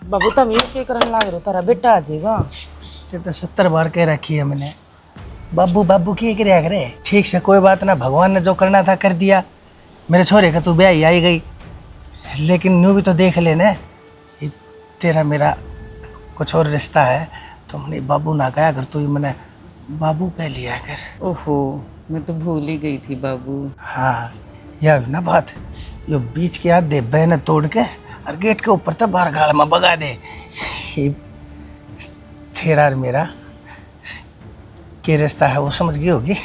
बाबू तुम ये क्या करने लग रहे हो? तारा बेटा आ जाएगा। ये तो 70 बार कह रखी है मैंने, बाबू बाबू की क्या करे। ठीक से कोई बात ना, भगवान ने जो करना था कर दिया। मेरे छोरे का तू ब्याह ही आई गई, लेकिन यूँ भी तो देख लेना, ये तेरा मेरा कुछ और रिश्ता है। तो मैंने बाबू ना कहा कर, तू मैंने बाबू कह लिया कर। ओहो, मैं तो भूल ही गई थी बाबू। हाँ, यह ना बात, यो बीच के हाथ दे बहने तोड़ के और गेट के ऊपर तक बाहर गाल में भगा दे। ये तेरा और मेरा क्या रिश्ता है वो समझ गई होगी।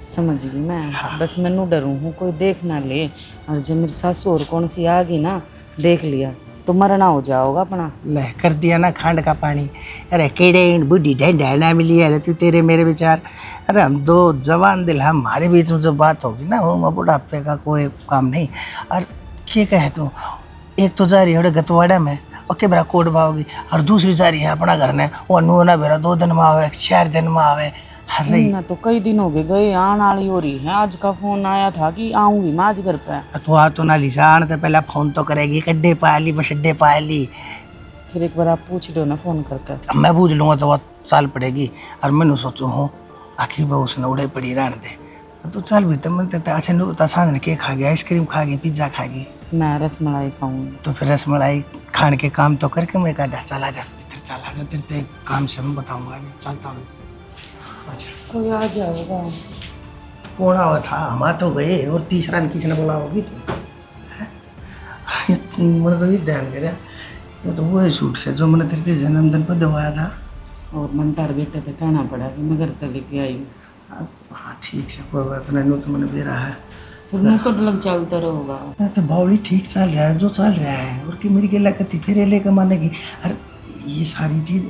समझ गई मैं। बस मैनू डरू हूँ कोई देख ना ले, और जब मेरी सासू और कौन सी आ गई ना, देख लिया तो मरना हो जाओगा अपना। ले कर दिया ना खांड का पानी। अरे केड़े इन बुढ़ी ढंडा ना मिली है तू, तेरे मेरे विचार। अरे हम दो जवान दिल, हमारे बीच में जो बात होगी ना वो बुढ़ापे का कोई काम नहीं। और क्या कहे तू, एक तो जा रही है गतवाड़ा में और के बेरा कोट भावगी, और दूसरी जा रही है अपना घर ने, वो नू ना बेरा 2 दिन में आवे 4 दिन में आवे। अरे ना तो कई दिन हो गए आने वाली हो रही है। आज का फोन आया था कि आऊंगी मैं आज घर पे। तू आ तो ना लिसा, आने तो पहले फोन तो करेगी, कड्डे पा ली बस अड्डे पा ली। फिर एक बार आप पूछ लो ना फोन करके। अब मैं पूछ लूँगा तो बहुत साल पड़ेगी। और मैंने सोचू हूँ आखिर वो उसने उड़े पड़ी रहने दे। तू चल भी तो मैं तो अच्छा नहीं होता, सांझ ने केक खा गया, आइसक्रीम खा गई, पिज्जा खा गई। मैं रसमलाई खाऊंगी। तो फिर रसमलाई खाने के काम तो करके मैं कहा चला जा, इधर चला जा, तेरे काम से मैं बताऊँगा, चलता हूँ। अच्छा कोई आ जाएगा। कौन आवा था, हम तो गए और तीसरा ने किसने बोला होगी तो मैंने तो ये ध्यान करे, वो तो वही सूट से जो मैंने तेरे जन्मदिन पर दवाया था। और मन तार बेटे तो कहना पड़ा कि मैं घर तक लेके आई। हाँ ठीक से कोई बात नहीं, तो मैंने दे रहा है। फिर मुँह कद लग चलता रहोगा। अरे तो बावली ठीक चल रहा है जो चल रहा है, और कि मेरी गेला कती फिर ले कमाने की। अरे ये सारी चीज़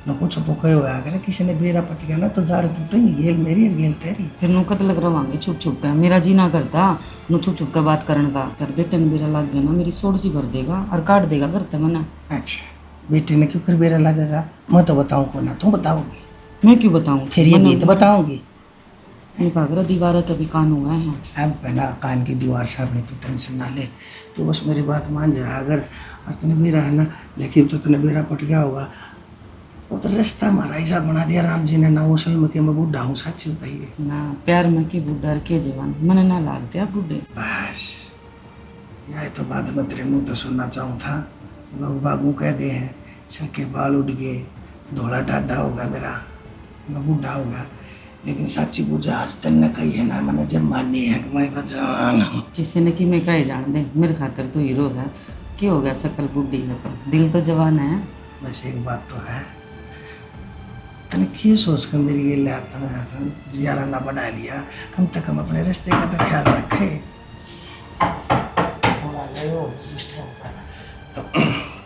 नको छुपो कहे हुआ अगर किसी ने बेरा पट गया ना तो जाड़ टूटेंगी, गेल मेरी और गेल तेरी। फिर नु कद लग रवांगे छुप छुप कर। मेरा जी ना करता नु छुप छुप कर बात करने का। कर बेटे ने बेरा लग गया ना, मेरी सोड़ सी भर देगा और काट देगा घर तक मना। अच्छा बेटे ने क्यों कर बेरा लगेगा, मैं तो बताऊँ को ना, तुम बताओगी? मैं क्यों बताऊँ? फिर ये भी तो बताऊँगी। निकाल दीवार कभी कान हुआ है। अब बना कान की दीवार से अपनी, तू टेंशन ना ले, तो बस मेरी बात मान जा। अगर और तूने बेरा है ना देखिए तो तूने बेरा पट गया होगा, वो तो रिश्ता हमारा ऐसा बना दिया राम जी ने ना मुसलमान के मैं बूढ़ा हूँ, सच बताइए ना। प्यार में की बुढ़ा के जवान मन ना लाग दिया बूढ़े। बस यह तो बात मैं तेरे मुँह तो सुनना चाहूँ था। लोग बागू कह दे हैं सर के बाल उड़ गए, धोला डाढ़ा होगा मेरा, मैं बूढ़ा होगा, लेकिन सच्ची पूजा आज तक न कही है ना मैंने, जब मानी है कि मैं जवान हूँ। किसी ने कि मैं कहे जान दे, मेरे खातर तो हीरो है। क्या हो गया, शकल बूढ़ी है तो दिल तो जवान है। बस एक बात तो है, तने की सोच कर मेरी ये यारा ना बढ़ा लिया, कम से कम अपने रिश्ते का तो ख्याल रखे।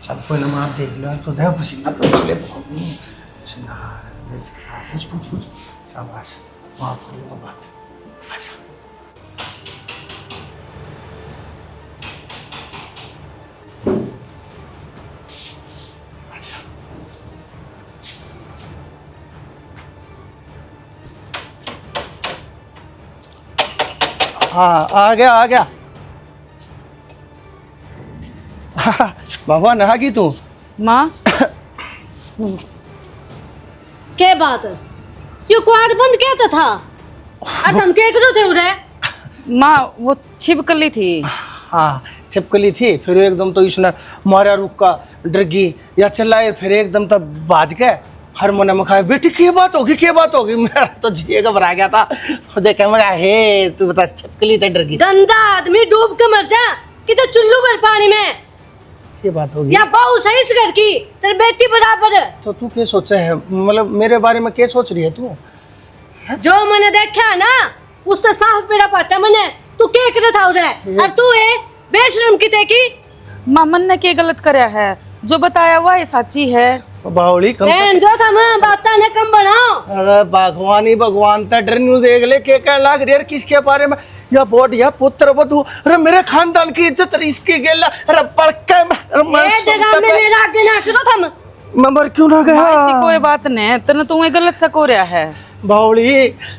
चल कोई ना, आप देख लो तो देव पसीना तो ले पसीना देख पूछ शाबाश, माफ कर लो बात। अच्छा हाँ आ गया भगवान नहा की तू माँ क्या बात है, क्यों क्वाड बंद किया तो था और तुम क्या करो थे उरे? माँ वो छिपकली थी। हाँ छिपकली थी, फिर एकदम तो इसने मारा रुका, डर गई या चिल्लाए, फिर एकदम तो भाज गए। हर मोने में खाए, बेटी क्या बात होगी, मेरा तो जी घबरा गया था। देखे मैं हे तू बता, छिपकली तो डर गई। गंदा आदमी डूब के मर जा कि तो चुल्लू भर पानी में। ये बात होगी या बहू सही से घर की तेरी बेटी बराबर है। तो तू क्या सोचा है, मतलब मेरे बारे में क्या सोच रही है तू? जो मैंने देखा ना उसने साफ पेड़ा पाटा मैंने, तू क्या करे था उरे? और तू है बेशरम की तेकी। माँ मन ने क्या गलत कराया है, जो बताया हुआ है सच्ची है। बावली कम जो था मैं बाता ने कम बनाओ। अरे भगवान ता डर न्यूज देख ले क्या लाग रही है किसके बारे में, या बोट या पुत्र वधु, अरे मेरे खानदान की इज्जत इसकी गेला, अरे पड़के ए जगह में मेरा आगे ना करो तुम। मैं मर क्यों ना गया? ऐसी कोई बात नहीं, तने तुम्हें गलत सको रहा है। बावली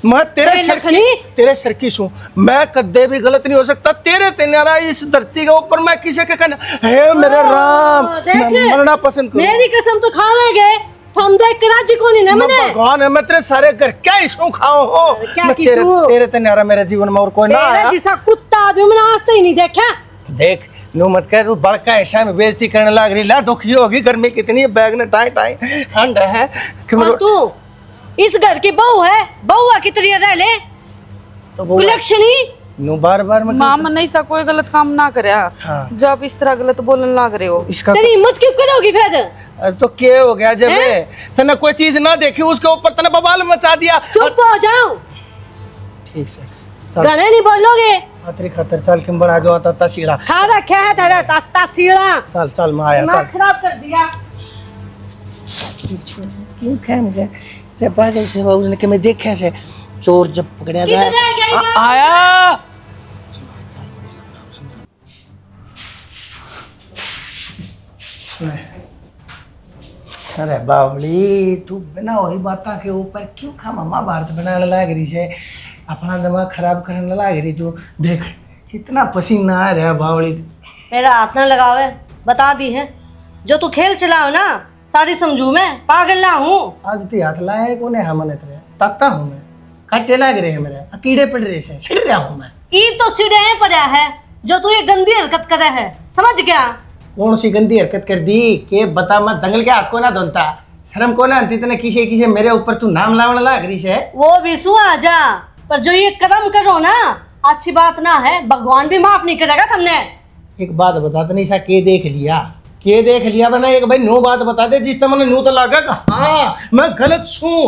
मैं लखनी। तेरे सर की सू, मैं कदे भी गलत नहीं हो सकता। तेरे तेनारा इस धरती के ऊपर मैं किसे के कहना है मेरे राम, मैं मरना पसंद करूं। मेरी कसम तो खावेगे, हम देख के राजी को नहीं ना मने। भगवान है, मैं तेरे सारे घर क्या इसको खाओ हो। क्या मैं तेरे तेनारा मेरे जीवन में और कोई ना आया। जिसा कुत्ता आदमी मैंने आज तक ही नहीं देखा। देख नो मत कह, तू बड़का ऐसा में बेइज्जती करने लग रही। ला दुखी होगी, गर्मी कितनी है, बैग ने टाई टाई ठंड है। और तू इस घर की बहू है, बहुआ की तरह रह ले। तो वो कुलक्षणी नो बार बार मैं माँ मन ऐसा कोई गलत काम ना करे। हाँ। जो आप इस तरह गलत बोलने लग रहे हो। इसका तेरी हिम्मत क्यों करोगी फिर? अरे तो क्या हो गया जब तने कोई चीज ना देखी उसके ऊपर तने बवाल मचा दिया। चुप हो जाओ। ठीक से गाने नहीं बोलोगे। तेरी खातर चल के बड़ा जो आता था सीढ़ा खा रखा है तेरा ताता सीढ़ा। चल चल मैं आया दिमाग चल। खराब कर दिया। क्यों क्या मुझे रे पागल से बाबू ने कि मैं देखा से चोर जब पकड़ा जाए किधर है गई बात? आया। अरे बावली तू बिना वही बाता के ऊपर क्यों खा महाभारत बनाने लग रही है, अपना दिमाग खराब करने लग रही। तू देख कितना पसीना आ रहा है बावली। मेरा हाथ ना लगावे, बता दी है। जो तू खेल चलाओ ना सारी समझू मैं, पागल ना हूँ। आज ती हाथ लाए कोने हमने तेरे ताता हूँ मैं, काटे लग रहे हैं मेरे, कीड़े पड़ रहे हैं, छिड़ रहा हूँ मैं। ई तो चिड़े पड़ा है जो तू ये गंदी हरकत करे है, समझ गया? कौन सी गंदी हरकत कर दी के बता, मैं दंगल के हाथ को ना धोता, शर्म को ना आती तने किसे किसे मेरे ऊपर तू नाम लावण लग रही है। वो भी सु आ जा, पर जो ये कदम करो ना अच्छी बात ना है, भगवान भी माफ नहीं करेगा तुमने। एक बात बता तने ईसा के देख लिया, के देख लिया बना एक भाई नो बात बता दे जिस तमने नो तो लगा हाँ मैं गलत छू।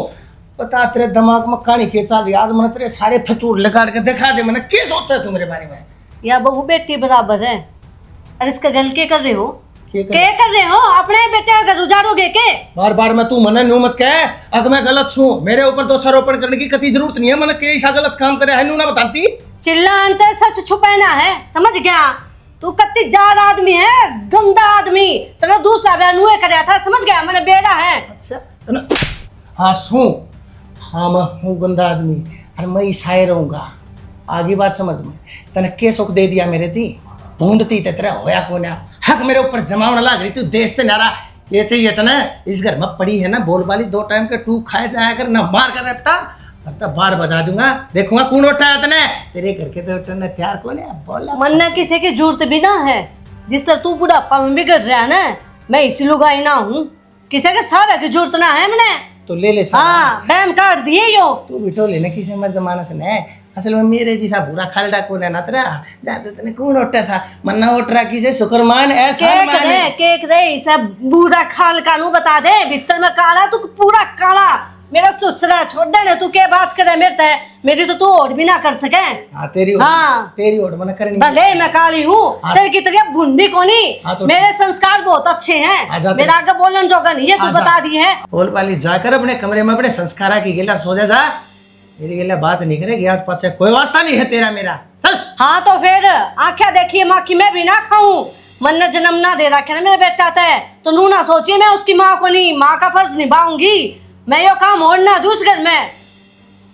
बता तेरे दिमाग में कहानी के चल रही आज मैंने तेरे सारे फतूर लगा के दिखा दे, मैंने क्या सोचा है तू मेरे बारे में? या बहू बेटी बराबर है। और इसका गल के कर रहे हो? के कर रहे हो? अपने बेटे का घर उजाड़ोगे के? बार बार मैं तू मना नो मत कह, अगर मैं गलत छू मेरे ऊपर दोषारोपण करने की कति जरूरत नहीं है। मैंने के ऐसा गलत काम करे है नू ना बताती। चिल्ला अंतर सच छुपाना है, समझ गया? तू कत्ती जार आदमी है, गंदा आदमी। तेरा दूसरा ब्याह नुए कराया था, समझ गया? मैंने बेड़ा है। अच्छा हाँ सू, हाँ मैं हूँ गंदा आदमी और मैं ईसाई रहूँगा। आगे बात समझ में, तने के सुख दे दिया मेरे दी ढूंढती तेरा होया को ना हक मेरे ऊपर जमावने लग रही तू देश से नारा ये चाहिए तने। इस घर में पड़ी है ना बोल वाली, 2 टाइम के टू खाए जाया कर ना, मार कर रपटा तो बार बजा दूंगा, देखूंगा कौन उठाया तने। तेरे घर के तो उठने तैयार कौन है बोला। मन्ना किसी की जरूरत भी ना है, जिस तरह तू बुढ़ापा में बिगड़ रहा है ना, मैं इसी लुगाई ना हूँ, किसी के सहारा की जरूरत ना है मैंने। तो ले ले हाँ बैम काट दिए यो। तू बिठो लेने किसी मत जमाना से ने, असल में मेरे जैसा बुरा खालडा कौन है ना तेरा जाते तने कौन उठा था मन्ना उठ रहा किसे शुक्रमान ऐसा केक रे सब बुरा खाल कानू बता दे, भीतर में काला तू पूरा काला। मेरा ससुरा छोड़ दे ना, तू क्या बात करे मेरे ते, मेरी तो तू और भी ना कर सके। हाँ तेरी ओर मना करनी भले मैं काली हूँ, तेरी की तरह भुंडी कोनी। तो मेरे संस्कार बहुत अच्छे हैं, मेरा आगे बोलने जोगा नहीं है, तू बता दी है। बोल पाली जाकर अपने कमरे में अपने संस्कारा की गिला सो जा, मेरी गिला बात नहीं करेगी आज पाछे कोई वास्ता नहीं है तेरा मेरा, चल। हाँ तो फिर आख्या देखिए माँ की मैं भी ना खाऊं, मन ने जन्म ना दे रखा ना मेरे बेटा था, तो नू ना सोचिए मैं उसकी माँ को नहीं, माँ का फर्ज निभाऊंगी मैं, यो काम और ना दूस घर में,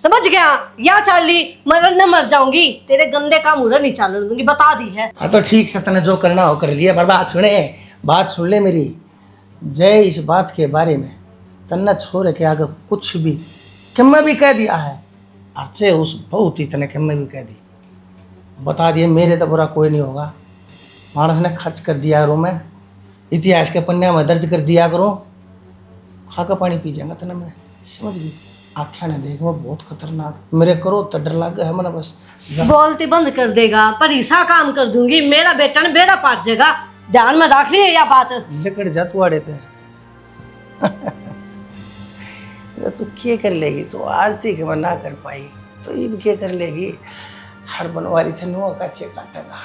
समझ गया? या चाल ली मरन न मर जाऊंगी, तेरे गंदे काम उधर नहीं चाल दूंगी, बता दी है। हाँ तो ठीक से तने जो करना हो कर लिया, पर बात सुन ले मेरी जय। इस बात के बारे में तन्ना छोड़ के आगे कुछ भी किम्मे भी कह दिया है, अच्छे उस बहुत ही तने किम्मे भी कह दी, बता दिए मेरे तो बुरा कोई नहीं होगा। मानस ने खर्च कर दिया करूँ मैं, इतिहास के पन्ने में दर्ज कर दिया करूँ, खा का पानी पी जाएगा तना मैं, समझ गई? आख्या ना देख वो बहुत खतरनाक मेरे करो तो डर लग गया है मना, बस बोलती बंद कर देगा पर ऐसा काम कर दूंगी मेरा बेटा ने बेड़ा पाट जाएगा, ध्यान में रख लिए या बात। लकड़ जा तू आड़े पे तू क्या कर लेगी, तो आज तक मैं ना कर पाई तो ये भी क्या कर लेगी, हर बनवारी थे नुआ का चे काटेगा।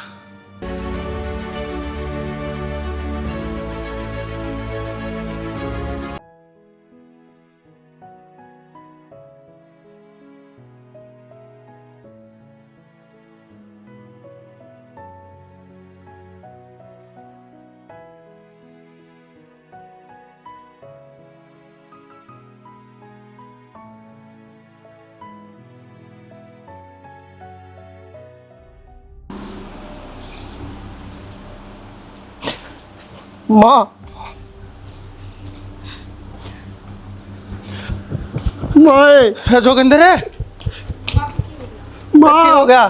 माँ माँ जोगिंदर है माँ हो गया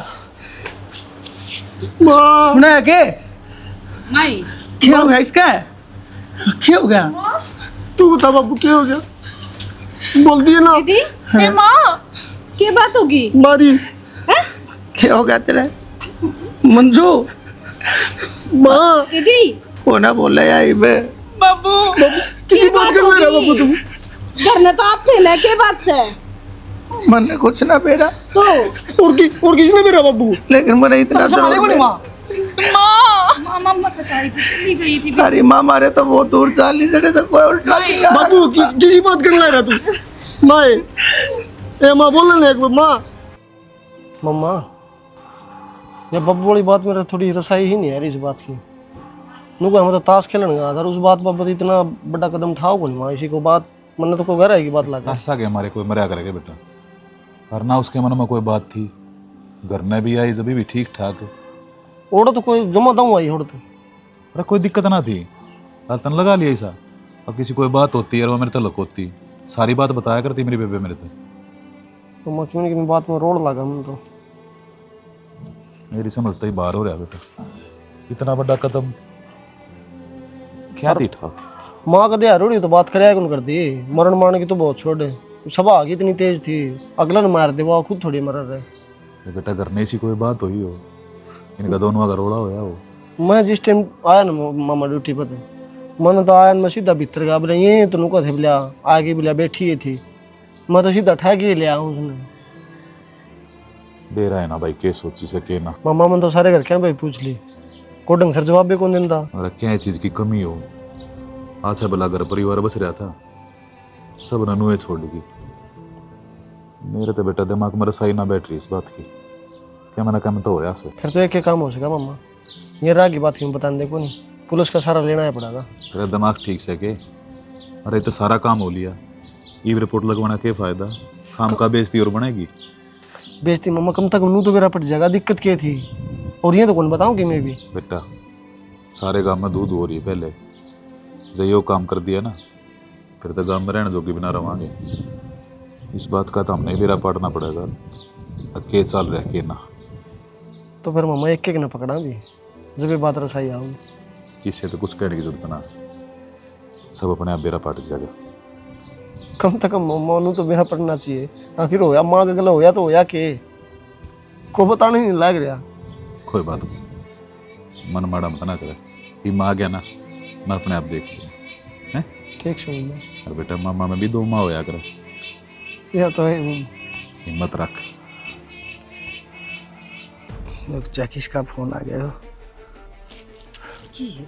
माँ सुना है के नहीं क्या हो गया इसका क्या हो गया तू बता बाबू क्या हो गया बोल दिए ना दीदी माँ क्या बात होगी मारी क्या हो गया तेरे मंजू माँ दीदी होना बोला यार मैं बाबू किसी बात कर मेरा बाबू तुम घर में तो आप थे ना के बात से मन ने कुछ ना मेरा तो और किसने मेरा बाबू लेकिन मैंने इतना मामा मत बताई कि चली गई थी अरे माँ मारे तो बहुत दूर चाली से कोई उल्टा नहीं बाबू किसी बात कर रहा तू माँ ए माँ बोल ना एक बार माँ मम्मा ये बब्बू वाली बात मेरा थोड़ी रसाई ही नहीं है इस बात की नुको हम तो ताश खेलने गया था उस बात पर इतना बड़ा कदम उठाओ को नहीं माँ इसी को बात मन तो कोई घर आएगी बात लगा ऐसा के हमारे कोई मरा करेगा बेटा और ना उसके मन में कोई बात थी घर में भी आई जब भी ठीक ठाक ओढ़ो तो कोई जमा दऊँ आई ओढ़ तो अरे कोई दिक्कत ना थी तन लगा लिया ऐसा अब किसी कोई बात होती है और वो मेरे तक होती सारी बात बताया करती मेरी बेबे मेरे तक तो मैं क्यों नहीं बात में रोड लगा मैं तो मेरी समझता ही बाहर हो रहा बेटा इतना बड़ा कदम क्या थी ठाक माँ का दिया रोड़ी तो बात कराया कौन कर दी मरण मारने की तो बहुत छोड़ है सभा आगे इतनी तेज थी अगला ने मार दे वो खुद थोड़ी मर रहे बेटा घर में ऐसी कोई बात हुई हो इनका दोनों का रोड़ा होया हो मैं जिस टाइम आया ना मामा ड्यूटी पर मैंने तो आया मैं सीधा भीतर गया बोले ये तो नुका थे बोलिया आगे बोलिया बैठी थी मैं तो सीधा ठा के ले आया उसने दे रहा है ना भाई के सोची से के ना मामा मैंने तो सारे घर क्या भाई पूछ ली को ढंग सर जवाब भी कौन देता और क्या चीज की कमी हो आज भला घर परिवार बस रहा था सब ननुए छोड़ दी मेरे तो बेटा दिमाग में रसाई ना बैठ रही इस बात की क्या मैंने कम तो होया से फिर तो एक काम हो सका मामा ये राह की बात क्यों बता देखो नहीं पुलिस का सारा लेना है पड़ेगा तेरा दिमाग ठीक से के अरे तो सारा काम हो लिया ई रिपोर्ट लगवाना क्या फायदा काम का बेइज्जती और बनेगी बेइज्जती मामा कम तक नू तो मेरा पट जाएगा दिक्कत क्या थी और ये तो कौन बताऊं कि मैं भी बेटा सारे गांव में दूध हो रही है पहले जब यो काम कर दिया ना फिर तो गांव में रहने जोगी बिना रवांगे इस बात का तो हमने बेरा पाटना पड़ेगा अके साल रह के ना तो फिर मामा एक ना पकड़ा भी जब ये बात रसाई आऊंगी किससे तो कुछ कहने की जरूरत ना सब अपने आप बेरा पाट जाएगा कम से कम मामा नू तो मेरा पढ़ना चाहिए आखिर होया माँ का गला होया तो होया के को बताने नहीं लग रहा कोई बात नहीं मन माड़ा मत ना करे ये माँ गया ना मैं अपने आप देख लूँ हैं ठीक से मामा और बेटा मामा में भी दो माँ होया करे यह तो है हिम्मत रख किसका फोन आ गया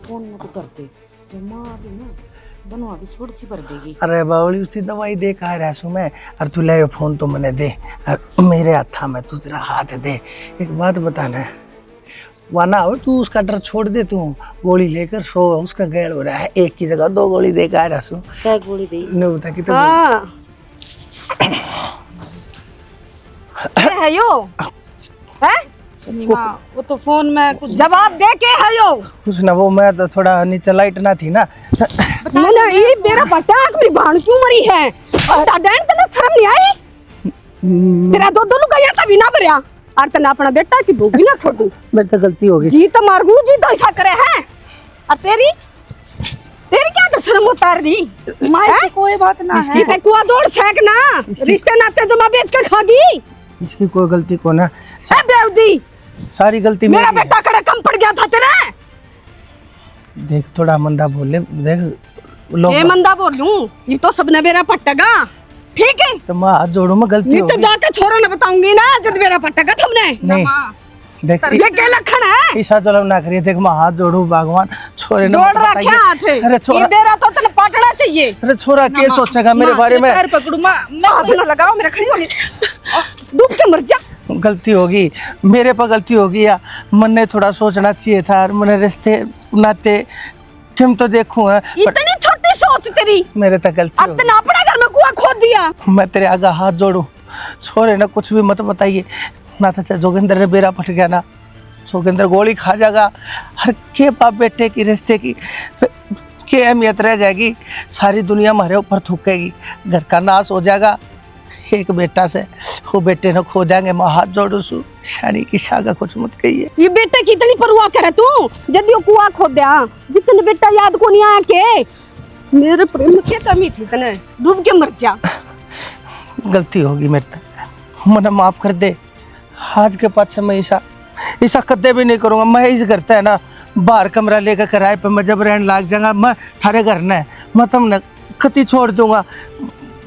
फोन मत करते तो माँ भी ना बनवा भी छोड़ सी भर देगी अरे बावली उसकी दवाई दे कहा रहा सु मैं और तू ले फोन तो मैंने दे और मेरे हाथा में तू तेरा हाथ दे एक बात बताना है वाना हो तू उसका डर छोड़ दे तू गोली लेकर सो उसका गैर हो रहा है एक की जगह दो गोली दे कहा रहा सु क्या गोली दी नहीं बता कि है यो है माँ वो तो फोन में कुछ जवाब दे के है यो कुछ ना वो मैं तो थोड़ा नीचे लाइट ना थी ना मैंने ये मेरा बटाक मेरी भाण क्यों मरी है और ताडन तने शर्म नहीं आई तेरा दो दोनों का या तभी ना भरया और तने अपना बेटा की भूगी ना छोड़ू मेरी तो गलती हो गई जी तो मारगू जी तो ऐसा करे हैं और तेरी क्या तो शर्म उतार दी माँ ऐसी कोई बात ना इसकी पे कुआ जोड़ सेक ना रिश्ते नाते जमा बेच के खागी इसकी कोई गलती को ना सब बेउदी सारी गलती मेरा मेरी है। बेटा कड़े कम पड़ गया था तेरे देख थोड़ा मंदा बोले देख लोग ये मंदा बोल लूं ये तो सबने मेरा पट्टेगा ठीक है तो मैं हाथ जोड़ू में गलती हो नीचे गई जाके छोरो ने बताऊंगी ना जब मेरा पट्टेगा तुमने नहीं देख ये क्या लक्षण है ऐसा चलो ना करिए देख मैं हाथ जोड़ू भगवान छोरे ने जोड़ मुझे रखे बताइए। हाथ अरे ये छोरा मेरा तो तने पटना चाहिए अरे छोरा के सोचेगा मेरे बारे में पैर पकड़ू माँ हाथ ना लगाओ मेरा खड़ी होने डूब के मर जा गलती होगी मेरे पर गलती होगी या मन ने थोड़ा सोचना चाहिए था और मैंने रिश्ते नाते क्यों तो देखूं है इतनी छोटी सोच तेरी मेरे तक गलती अब होगी तो अपना घर में कुआं खोद दिया मैं तेरे आगे हाथ जोड़ू छोरे ना कुछ भी मत बताइए ना तो चाहे जोगिंदर ने बेरा पट गया ना हाथों के अंदर गोली खा जाएगा। हर के बाप बेटे की रिश्ते की के अहमियत रह जाएगी। सारी दुनिया हमारे ऊपर थूकेगी, घर का नाश हो जाएगा। एक बेटा से वो बेटे ने खो जाएंगे। मैं हाथ जोड़ू सू शानी की सागा कुछ मत कहिए। ये बेटे की इतनी परवाह करे तू, जदी कुआ खो दिया जितने बेटा याद को नहीं आया के मेरे प्रेम के कमी थी तने डूब के मर जा। गलती होगी मेरे से, मना माफ कर दे। आज के पाछे मैं ऐसा कदे भी नहीं करूँगा। मैं इस करता है ना बाहर कमरा लेकर किराए पे मैं जब रहने लाग जाऊंगा, मैं थारे घर न मैं तुमने खती छोड़ दूंगा।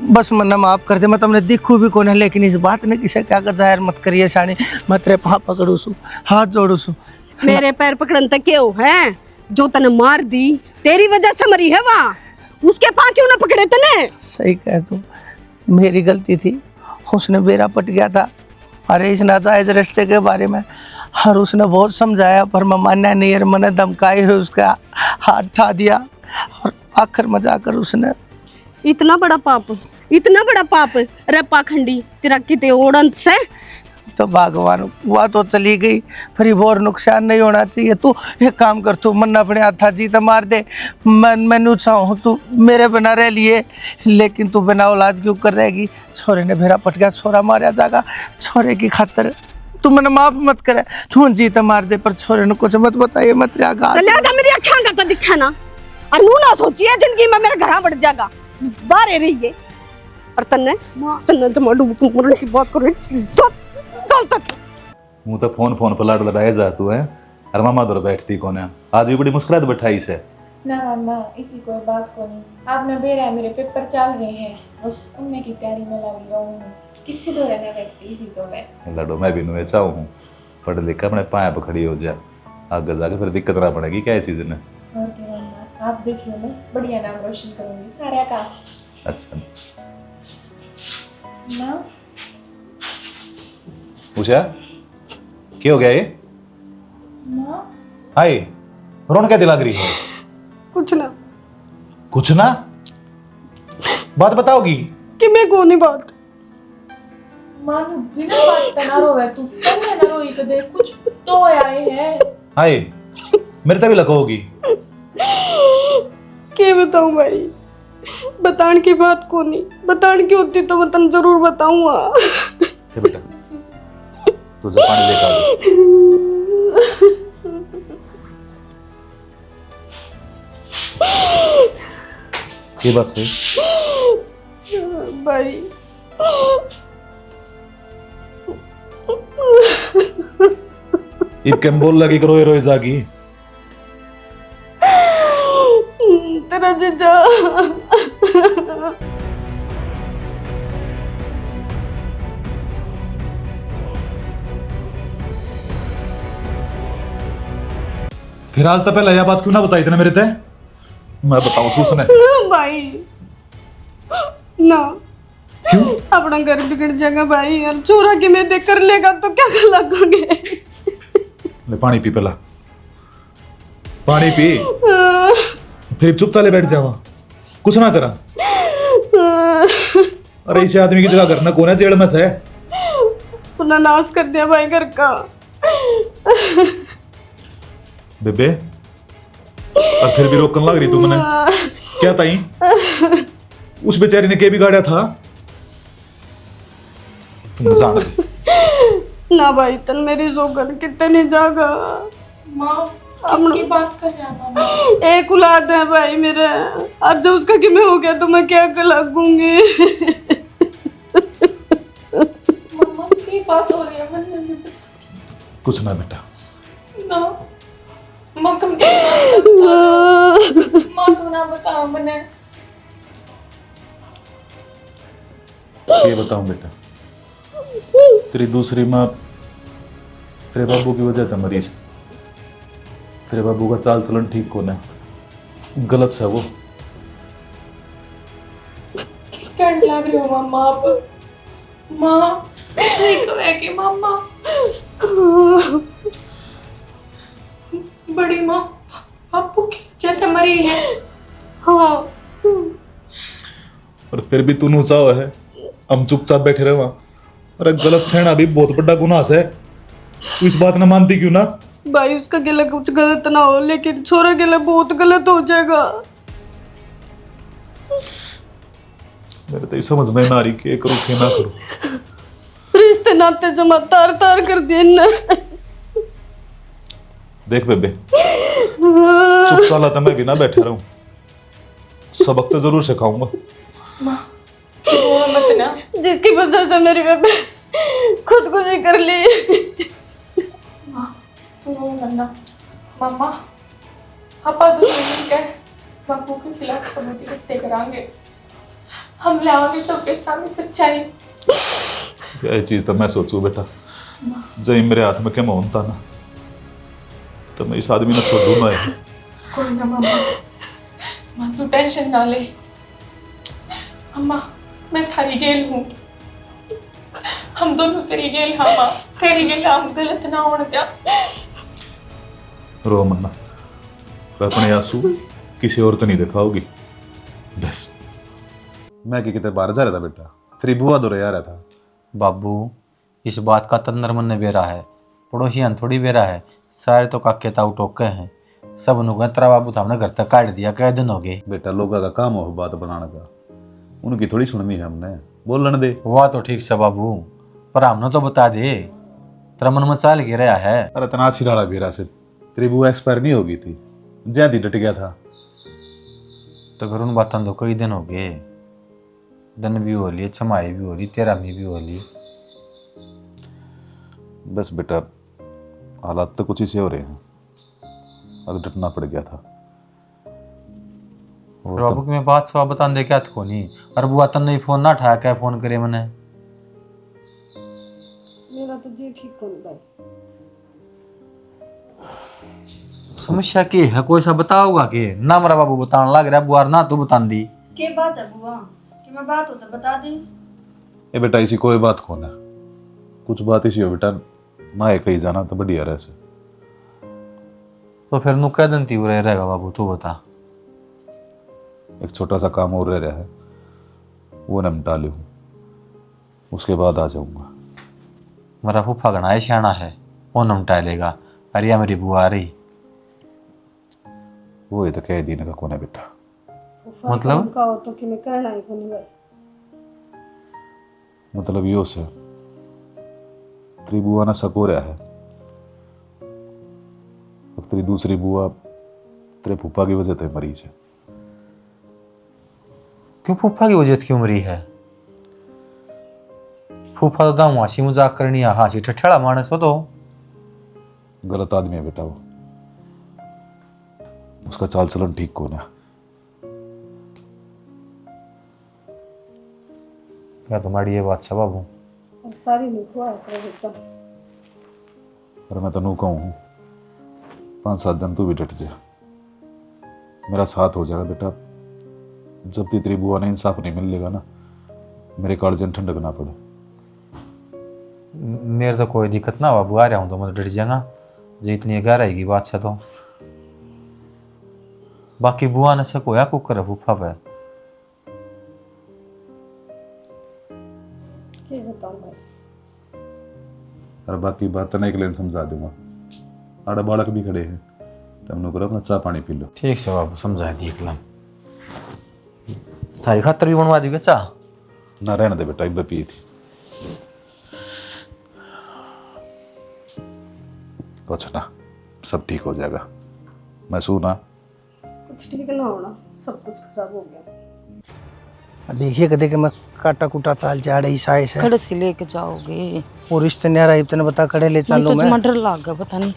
बस मना माफ कर दे। मैं तुमने दिखू भी कौन है, लेकिन इस बात ने किसी क्या जाहिर मत करिए शानी। मैं तेरे पाँव पकड़ू सू, हाथ जोड़ू सू। मेरे पैर पकड़न तक क्यों है जो तने मार दी तेरी वजह से मरी है वहाँ, उसके पाँव क्यों ना पकड़े तने। सही कह तू, मेरी गलती थी। उसने बेरा पट गया था अरे इस नाजायज रिश्ते के बारे में, और उसने बहुत समझाया पर मैं मानना नहीं। और मैंने धमकाई है, उसका हाथ ठा दिया और आखिर में जाकर उसने इतना बड़ा पाप रे पाखंडी तेरा किते ओड़न से। तो भगवान हुआ तो चली गई, फिर और नुकसान नहीं होना चाहिए। तू एक काम कर, तू मन अपने हाथा जीत मार दे। मैनू चाहूँ तू मेरे बिना रह लिए, लेकिन तू बिना औलाद क्यों कर रहेगी। छोरे ने भेरा पट गया, छोरा मारा जाएगा। छोरे की खातर तू मैंने माफ मत करे, तू जीत मार दे, पर छोरे ने कुछ मत बताइए। मत चले जा मेरी अखा का तो दिखा ना, और नू ना सोचिए जिंदगी में मेरे घर बढ़ जाएगा बाहर रहिए। और तन्ने तो मडू मरने की बात कर रही चल तक मुँह तो फोन पर लाड लगाए जा तू है। अरे मामा दर बैठती कौन है, आज भी बड़ी मुस्कुराहट बैठाई से। ना मामा इसी कोई बात को नहीं, आप ना बेरा मेरे पेपर चल रहे हैं, बस उनमें की तैयारी में लगी रहूँ। किसी तो रहना बैठती इसी तो मैं लड़ो मैं भी नुए चाहूँ पढ़ लिख कर अपने पाए पर खड़ी हो जा, आगे जाके फिर दिक्कत ना पड़ेगी क्या चीज़ ने। और क्या मामा, आप देखियो मैं बढ़िया नाम रोशन करूँगी सारे का। अच्छा ना उषा क्या हो गया ये? माँ हाय रोन क्या दिला रही है? कुछ ना बात बताओगी कि मैं को नहीं बात। मानो बिना बात का ना रोवे तू, पहले ना रोई तो देख कुछ तो आए हैं। हाय मेरे तभी लको होगी। क्या बताऊं भाई, बताने की बात को नहीं, बताने की होती तो मैं तन जरूर बताऊंगा। बेटा तुझे पानी लेकर आ दो। ये बात सही भाई ये कैम बोल लगी करो रोए जागी। तेरा जीजा फिर आज तो पहले यह बात क्यों ना बताई थी मेरे ते? मैं बताऊं सूसने भाई ना क्यों? अपना घर बिगड़ जाएगा भाई यार, चोरा के मैं देख कर लेगा तो क्या लगोगे। ले पानी पी पहला, पानी पी फिर चुप चाले बैठ जावा, कुछ ना करा। अरे इसे आदमी की जगह करना कौन है जेल में से? पुनः नाश कर दिया भाई घर का। बेबे और फिर भी रोकन लग रही तू मैंने क्या ताई? उस बेचारी ने के बिगाड़ा था? तुमने जान दे ना भाई तन मेरी सोगन कितने नहीं जागा। माँ किसकी बात कर रहा मामा? एक औलाद है भाई मेरा, और जो उसका कि मैं हो गया तो मैं क्या लगूंगी। मामा की बात हो रही है मन में। कुछ ना बेटा। ना माँ कम माँ तो ना बताओ मैंने। ये बताऊं बेटा, तेरी दूसरी माँ तेरे बाबू की वजह से मरीज। तेरे बाबू का चाल चलन ठीक होना है, गलत है वो। कहने लग रही हो मामा आप? माँ सही तो है कि मामा बड़ी माँ आपको की वजह से मरी है। हाँ और फिर भी तू चाहो है हम चुपचाप बैठे रहे वहां। अरे गलत सहना भी बहुत बड़ा गुनाह है, तू इस बात ना मानती क्यों ना? भाई उसका गिला कुछ गलत ना हो, लेकिन छोरा गिला बहुत गलत हो जाएगा। मेरे तो ये समझ में ना आ रही कि करूँ कि ना करूँ। रिश्ते नाते जमा तार तार कर दिए ना। देख बेबे, चुप साला तो मैं भी ना बैठा रहूं, सबक तो जरूर सिखाऊंगा। रो मत ना। जिसकी वजह से मेरी बेबे खुदकुशी कर ली। तू रो मत ना। मामा आपा दोनों मिलकर बापू के खिलाफ सबूत इकट्ठे करांगे। हम लाओगे सबके सामने सच्चाई। यह चीज तो मैं सोचू बेटा, जय मेरे हाथ में क्या मौन था ना, तो मैं इस आदमी ने छोड़ दूंगा। कोई ना मामा, मां तू टेंशन ना ले। अम्मा मैं थारी गेल हूँ, हम दोनों तेरी गेल। हाँ मां, तेरी गेल हम गलत ना होने दिया। रो मन्ना, अपने आंसू किसी और तो नहीं दिखाओगी बस। मैं कि कितने बाहर जा रहा था बेटा, तेरी बुआ दो आ रहा था। बाबू इस बात का तंदर मन ने बेरा है, पड़ोसियान थोड़ी बेरा है। सारे तो काके ताऊ टोके हैं, सब नुगे तेरा बाबू तो हमने घर तक काट दिया, कई दिन हो गए। बेटा लोगों का काम हो बात बनाने का, उनकी थोड़ी सुननी है हमने, बोलने दे। हुआ तो ठीक से बाबू, पर हमने तो बता दे, तेरा मन में चाल गिर रहा है। अरे तना छिराड़ा बेरा से तेरी बुआ एक्सपायर नहीं होगी थी, ज्यादा डट गया था। तो फिर उन बातों तो कई दिन हो गए, दिन भी हो लिए, छमाई भी हो ली, 13वीं भी हो ली। बस बेटा हालात तो कुछ ही से हो रहे हैं, अब डटना पड़ गया था। और बाबू की मैं बात सवा बता दे क्या थको नहीं, और बुआ तन नहीं फोन ना उठाया, क्या फोन करे मैंने। मेरा तो जी ठीक हो भाई। समस्या की है, कोई सा बताओगा कि ना मेरा बाबू बताने लग रहा है, बुआ ना तू बता दी। के बात है बुआ, कि मैं बात हो तो बता दी। ए बेटा इसी कोई बात खोना, कुछ बात इसी हो बेटा, ना है कहीं जाना तो बढ़िया रहे से। तो फिर नु कह देती हो रहेगा बाबू, तू बता। एक छोटा सा काम और रह रहा है, वो निपटा लूँ, उसके बाद आ जाऊंगा। मेरा फूफा घना सियाना है, वो नमटा लेगा। अरे या मेरी बुआ आ रही। वो ये तो कह दी ना कौन है बेटा। मतलब का हो तो कि मैं करना ही कोनी भाई। मतलब यो से तेरी बुआ ना सको रहा है, अब तेरी दूसरी बुआ तेरे फूफा की वजह से मरीज है। क्यों फूफा की वजह क्यों मरी है? फूफा तो दाऊ हंसी मजाक करनी है, हासी ठठेड़ा मानस हो तो। गलत आदमी है बेटा वो, उसका चाल चलन ठीक कौन है। क्या तुम्हारी ये बात है बाबू? और सारी लिखवा है बेटा। पर मैं तनु कहूँ 5-7 दिन तू भी डट जा, मेरा साथ हो जाएगा बेटा। जब भी तेरी बुआ ने इंसाफ नहीं मिलेगा ना, मेरे कालजन ठंडक ना पड़े। मेरे तो कोई दिक्कत ना बाबू, आ रहा हूँ तो मैं डट जाऊंगा, जो इतनी गहराई की बात है तो। बाकी बुआ ने से कोया कुकर है फूफा पे। क्या बताऊं भाई? और बाकी बात नहीं के लिए समझा दूंगा। आड़ा बालक भी खड़े हैं, तुम करो अपना चाय पानी पी लो। ठीक से बाबू, समझा दी कलम। थारी खातर भी बनवा दी चाह? ना रहने दे बेटा, एक बार पी थी। कुछ ना, सब ठीक हो जाएगा। मैं सुना कुछ ठीक ना होना, सब कुछ खराब हो गया। देखिए कदे कि मैं काटा कुटा चाल जा रही साइस है, खड़े से लेके जाओगे? और रिश्ते नहीं आ रहा, इतने बता खड़े ले चलो। तो मैं मटर लाग गया, पता नहीं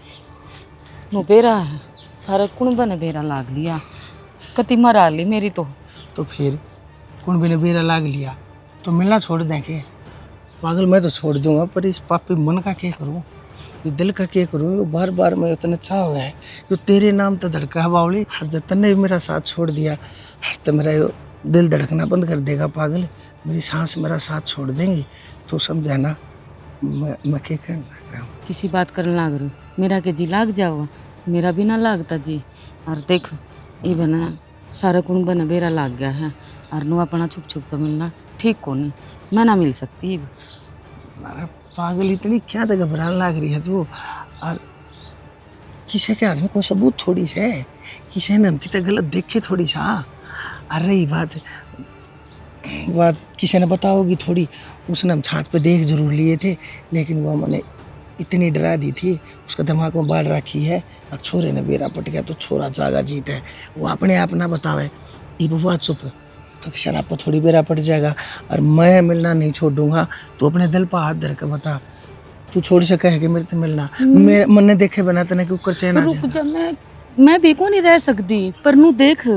नो बेरा है, सारे कुणबा ने बेरा लाग लिया, कति मरा ली मेरी तो फिर कौन भी ने बेरा लाग लिया तो मिलना छोड़ दें के? पागल मैं तो छोड़ दूंगा, पर इस पापी मन का क्या करूं, ये दिल का क्या करूं? ये बार बार मैं उतना चाह हुआ है, जो तेरे नाम तो धड़का है बावली। हर जतन ने मेरा साथ छोड़ दिया, हर तो मेरा यो दिल धड़कना बंद कर देगा पागल। मेरी सांस मेरा साथ छोड़ देंगी तो समझा ना मैं क्या करना लग रहा हूँ। किसी बात करने लाग रही, मेरा के जी लाग जाओगा, मेरा भी ना लागता जी। और देख ये बना सारा कुणबा ने बेरा लाग गया है, और नु अपना छुप छुप तो मिलना ठीक को नहीं, मैं ना मिल सकती। अरे पागल इतनी क्या तो घबराने लग रही है तू? और किसी के हाथ में कोई सबूत थोड़ी से है, किसी ने हमकी तो गलत देखे थोड़ी सा। अरे ये बात किसी ने बताओगी थोड़ी। उसने हम छात पे देख जरूर लिए थे, लेकिन वो मैंने इतनी डरा दी थी, उसका दिमाग में बाढ़ रखी है। अब छोरे ने बेरा पट गया तो छोरा जागा जीत है, वो अपने आप ना बतावे। ये बुआ चुप, तो किसान आपको थोड़ी बेरा पड़ जाएगा। और मैं मिलना नहीं छोड़ूंगा, तो अपने दिल पर हाथ धर के बता, तू छोड़ सके है कि मेरे से मिलना? मेरे मन ने देखे बना तने के ऊपर चैन आ रुक जाए। जा, मैं भी को नहीं रह सकती, पर नू देख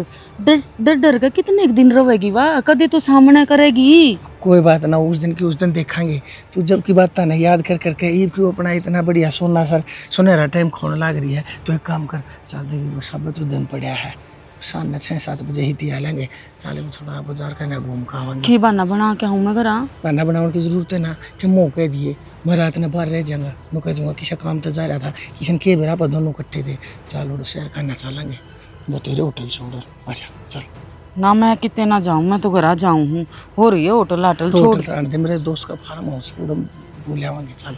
डर डर के कितने एक दिन रोएगी वाह, कदे तो सामना करेगी। कोई बात ना, उस दिन की उस दिन देखेंगे। तू जब की बात था ना याद कर करके ये क्यों अपना इतना बढ़िया सोना सर सुनहरा टाइम खोने लग रही है। तो एक काम कर, चल देखिए वो सब तो दिन पड़ा है, शाम 6-7 बजे ही तैयार लेंगे। चले थोड़ा बाजार करना, घूम के आवांगे। की बहाना बना के हूँ मैं घर खाना बनाने की जरूरत है ना, कि मुँह कह दिए मैं रात ने बाहर रह जाऊंगा। मैं कह दूंगा किसी काम तो जा रहा था, किसी ने के बेरा पर दोनों इकट्ठे थे। चलो शहर खाना चलेंगे, वो तेरे होटल छोड़। अच्छा चल ना, मैं कितने ना जाऊँ, मैं तो घर जाऊँ हूँ। हो रही है होटल हाटल छोड़। होटल दे, मेरे दोस्त का फार्म हाउस बोले आवांगे। चल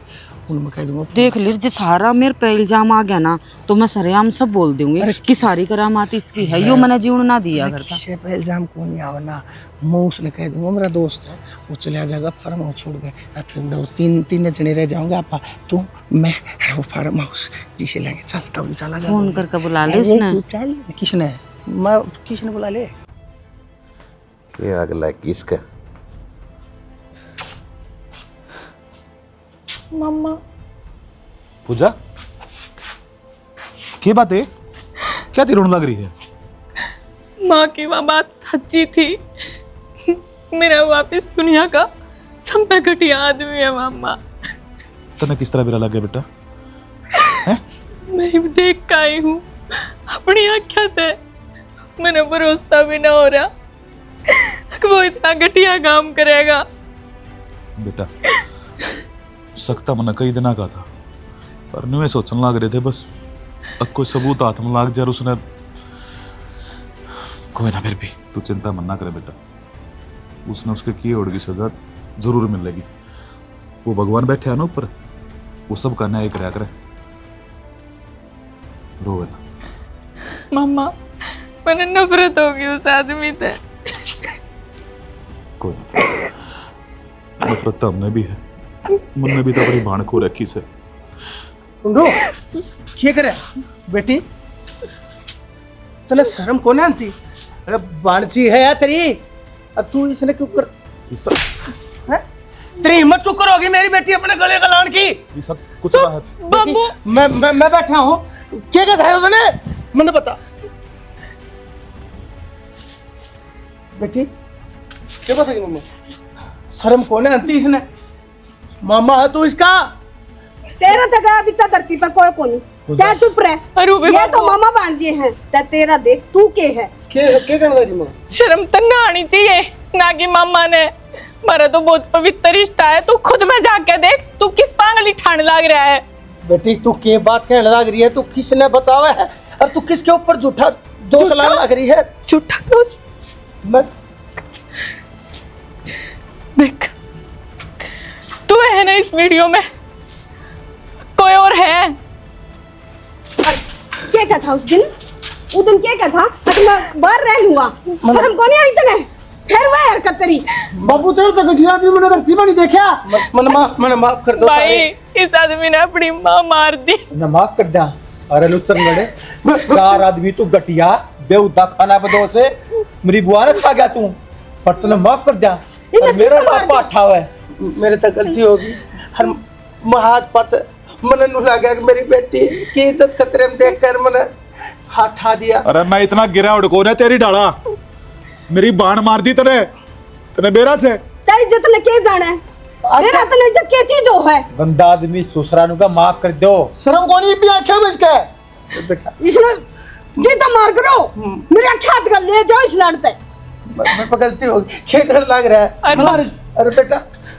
उनमें कह दूंगा देख लीजिए, जो सारा मेरे पे इल्जाम आ गया ना, तो मैं सरेआम सब बोल दूंगी कि सारी करामात इसकी है, यो मैंने जीवन ना दिया करता। किसी पे इल्जाम कौन नहीं आवा ना, मैं उसने कह दूंगा मेरा दोस्त है, वो चला जाएगा फार्म हाउस छोड़ गए। और फिर वो तीन जने रह जाओगे, आपा तू मैं वो फार्म हाउस जिसे लेंगे। चल तब चला जा, फोन करके बुला ले उसने। किसने? मैं किसने बुला ले? क्या अगला किसका? मम्मा पूजा, क्या बात है? क्या तेरी रोने लग रही है? माँ की वह बात सच्ची थी। मेरा वापिस दुनिया का सब में घटिया आदमी है मम्मा। तने किस तरह बुरा लग गया बेटा? मैं भी देख के आई हूँ अपनी आँखें से, मेरा भरोसा भी ना हो रहा कि वो इतना घटिया काम करेगा। बेटा सकता मन कई दिन का था, पर न्यू सोचने लग रहे थे बस अब कोई सबूत हाथ में लाग जाए उसने। कोई ना, फिर भी तू चिंता मत ना करे बेटा, उसने उसके किए होगी सजा जरूर मिलेगी। वो भगवान बैठे है ना ऊपर, वो सब का न्याय कराया करे। रोवे ना मम्मा, मैंने नफरत होगी उस आदमी से। कोई ना, नफरत तो हमने भी है, मन में भी तो अपनी भाण खो रखी से। रो क्या करे बेटी, तने शर्म को ना आती? अरे बाणची है यार तेरी, और तू इसने क्यों कर हैं? तेरी हिम्मत क्यों करोगी मेरी बेटी अपने गले गलान की? ये सब कुछ ना है बाबू, मैं बैठा हूँ, क्या क्या खाया उसने मैंने बता। बेटी क्या बताएगी मम्मा? शर्म को ना आती इसने? मामा है तू इसका? तेरा तक अभी तक धरती पे कोई को नहीं, क्या चुप रहे। ये तो मामा भांजे हैं, तेरा देख तू के है। क्या करना है मां? शर्म तो ना आनी चाहिए ना कि मामा ने। मेरा तो बहुत पवित्र रिश्ता है, तू खुद में जाके देख, तू किस पागली ठाण लग रहा है। बेटी तू के बात कहने लग रही है? तू किसने बचावा है और तू किसके ऊपर झूठा दोष लाने लग रही है? झूठा दोष? मैं देख, तू है ना इस वीडियो में, कोई और है? क्या था उस दिन? वो दिन क्या था? मैं बाहर रह लूंगा, शर्म को नहीं आई तने? फिर वह हरकत करी। बाबू तेरे तो गठिया आदमी मैंने धरती में नहीं देखा। मन माफ कर दो भाई, इस आदमी ने अपनी माँ मार दी। न माफ कर दिया। अरे लुच्चन गड़े, 4 आदमी तू गटिया बेहुदा खाना बदो से मेरी बुआ ने खा गया तू, पर तूने माफ कर दिया। और मेरा पापा अठा हुआ है, मेरे तक गलती होगी। हर हाथ पास मन नु लगा कि मेरी बेटी की इज्जत खतरे में देखकर मैंने हाथ ठा दिया। अरे मैं इतना गिरा उड़को ना तेरी डाला, मेरी बाण मार दी तने बेरा से। तेरी इज्जत ने क्या जाना है? मेरा तने इज्जत क्या चीज हो है? गंदा आदमी ससुरा नु का माफ कर दो। शर्म को नहीं भी आंखें में इसके बेटा? इसने जीता मार करो, मेरे हाथ कर ले जाओ इस लड़ते। मैं पर गलती होगी, क्या कर लग रहा है? अरे बेटा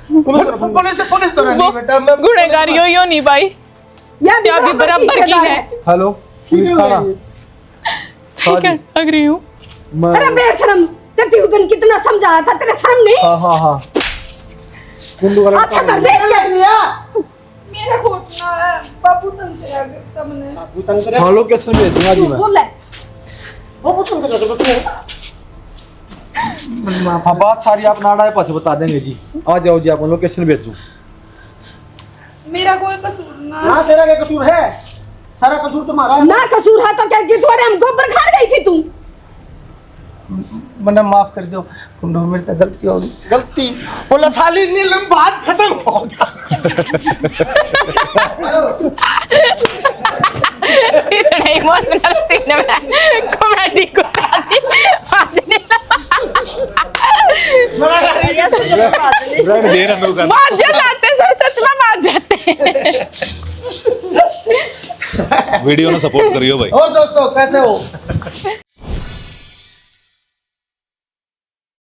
पुलिस तो नहीं बेटा, मैं गुनेगार यो नहीं भाई, या भी बराबर की है। हेलो पुलिस थाना, सही कह लग रही हूँ। अरे बेशरम, तेरे उधर कितना समझाया था, तेरे शर्म नहीं? हाँ अच्छा कर दे क्या? मेरा खोटना है बाबू तंग किया तुमने हाँ लोकेशन भेज दूंगा जी मैं बोल ले हाँ बात सारी आप नाड़ा पास बता देंगे जी। आ जाओ जी, आपको लोकेशन भेज दूँ। मेरा कोई कसूर ना हाँ तेरा क्या कसूर है? सारा कसूर तुम्हारा है। ना कसूर है तो क्या कि थोड़े हम गोबर खा गई थी तू मैंने माफ कर दो, तुम लोग मेरी तो गलती होगी। गलती बोला साली नीलम बात खत्म हो गया। इतना इमोशनल सीन में कॉमेडी को साथी बात जाते सच में बात जाते। वीडियो ने सपोर्ट करियो भाई। और दोस्तों कैसे हो?